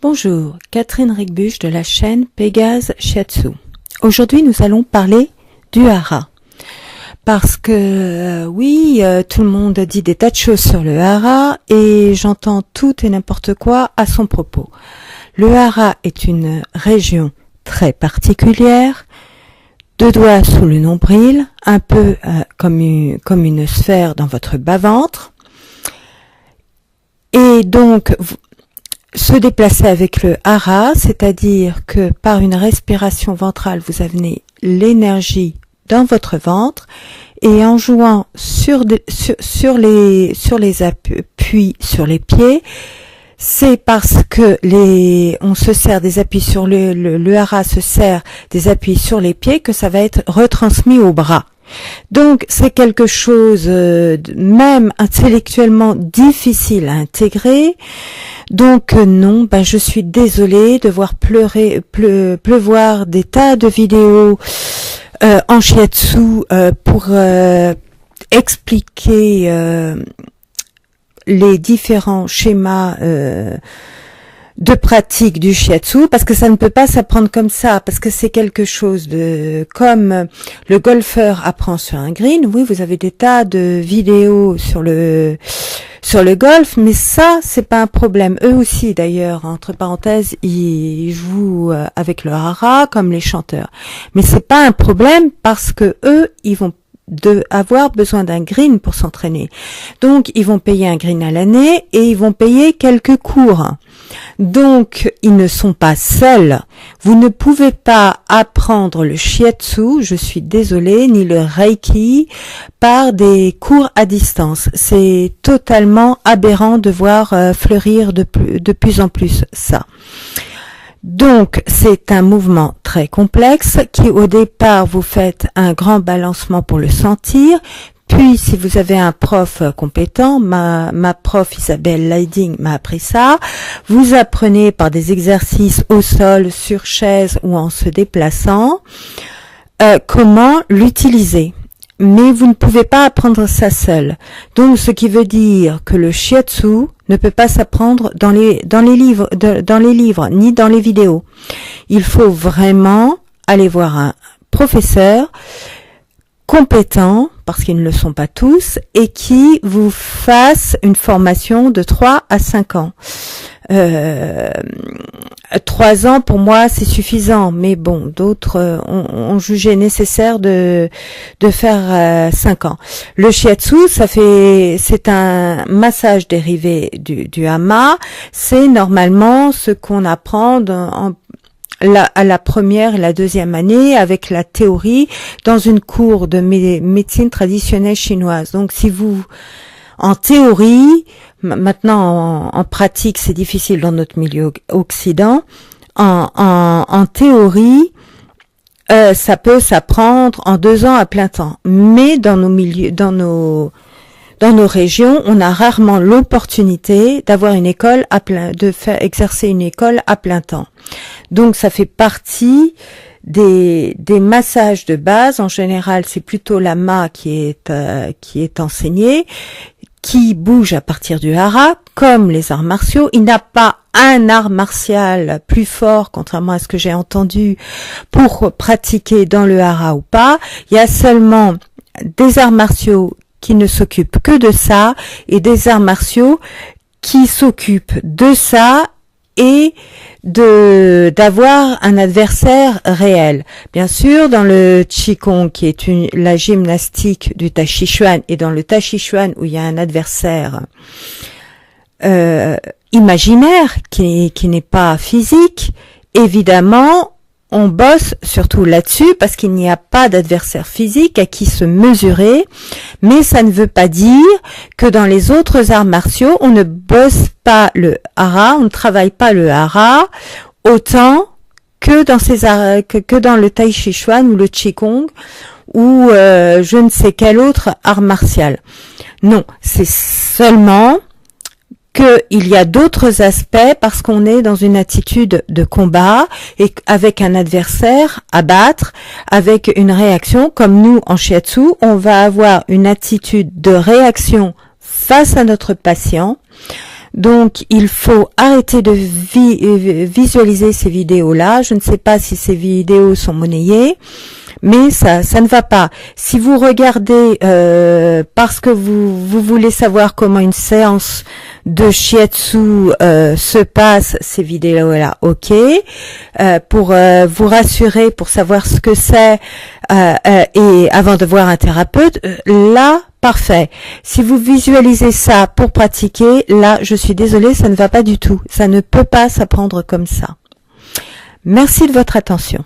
Bonjour, Catherine Rigbusch de la chaîne Pégase Shiatsu. Aujourd'hui, nous allons parler du hara. Parce que, tout le monde dit des tas de choses sur le hara et j'entends tout et n'importe quoi à son propos. Le hara est une région très particulière, 2 doigts sous le nombril, un peu comme une sphère dans votre bas-ventre. Et donc, se déplacer avec le hara, c'est-à-dire que par une respiration ventrale, vous amenez l'énergie dans votre ventre et en jouant sur les appuis sur les pieds, c'est parce que on se sert des appuis sur le hara se sert des appuis sur les pieds que ça va être retransmis au bras. Donc c'est quelque chose même intellectuellement difficile à intégrer. Donc non, je suis désolée de voir pleuvoir des tas de vidéos en shiatsu pour expliquer les différents schémas de pratique du shiatsu, parce que ça ne peut pas s'apprendre comme ça, parce que c'est quelque chose de comme le golfeur apprend sur un green. Oui, vous avez des tas de vidéos sur le golf, mais ça c'est pas un problème. Eux aussi d'ailleurs, entre parenthèses, ils jouent avec le hara comme les chanteurs, mais c'est pas un problème parce que eux ils vont avoir besoin d'un green pour s'entraîner. Donc ils vont payer un green à l'année et ils vont payer quelques cours. Donc ils ne sont pas seuls. Vous ne pouvez pas apprendre le shiatsu, je suis désolée, ni le reiki par des cours à distance. C'est totalement aberrant de voir fleurir de plus en plus ça. Donc, c'est un mouvement très complexe qui, au départ, vous faites un grand balancement pour le sentir. Puis, si vous avez un prof compétent, ma prof Isabelle Leiding m'a appris ça, vous apprenez par des exercices au sol, sur chaise ou en se déplaçant, comment l'utiliser. Mais vous ne pouvez pas apprendre ça seul. Donc, ce qui veut dire que le shiatsu ne peut pas s'apprendre dans les livres, ni dans les vidéos. Il faut vraiment aller voir un professeur compétent, parce qu'ils ne le sont pas tous, et qui vous fasse une formation de 3 à 5 ans. 3 ans pour moi c'est suffisant, mais bon, d'autres ont jugé nécessaire de faire 5 ans. Le shiatsu, c'est un massage dérivé du hama. C'est normalement ce qu'on apprend à la première et la deuxième année avec la théorie dans une cour de médecine traditionnelle chinoise. Donc si vous en théorie, maintenant en pratique c'est difficile dans notre milieu occident, en théorie ça peut s'apprendre en 2 ans à plein temps, mais dans nos régions, on a rarement l'opportunité d'avoir une école exercer une école à plein temps. Donc ça fait partie des massages de base. En général, c'est plutôt l'ama qui est enseigné, qui bouge à partir du hara, comme les arts martiaux. Il n'a pas un art martial plus fort, contrairement à ce que j'ai entendu, pour pratiquer dans le hara ou pas. Il y a seulement des arts martiaux qui ne s'occupent que de ça et des arts martiaux qui s'occupent de ça et d'avoir un adversaire réel. Bien sûr, dans le Qigong, qui est la gymnastique du Tai Chi Chuan, et dans le Tai Chi Chuan où il y a un adversaire imaginaire qui n'est pas physique, évidemment, on bosse surtout là-dessus parce qu'il n'y a pas d'adversaire physique à qui se mesurer, mais ça ne veut pas dire que dans les autres arts martiaux, on ne bosse pas le hara, on ne travaille pas le hara autant que dans le Tai Chi Chuan ou le Qigong ou je ne sais quel autre art martial. Non, c'est seulement qu'il y a d'autres aspects parce qu'on est dans une attitude de combat et avec un adversaire à battre, avec une réaction. Comme nous en shiatsu, on va avoir une attitude de réaction face à notre patient, Donc, il faut arrêter de visualiser ces vidéos-là. Je ne sais pas si ces vidéos sont monnayées, mais ça ne va pas. Si vous regardez parce que vous voulez savoir comment une séance de shiatsu se passe, ces vidéos-là, ok. Pour vous rassurer, pour savoir ce que c'est, et avant de voir un thérapeute, là, parfait. Si vous visualisez ça pour pratiquer, là, je suis désolée, ça ne va pas du tout. Ça ne peut pas s'apprendre comme ça. Merci de votre attention.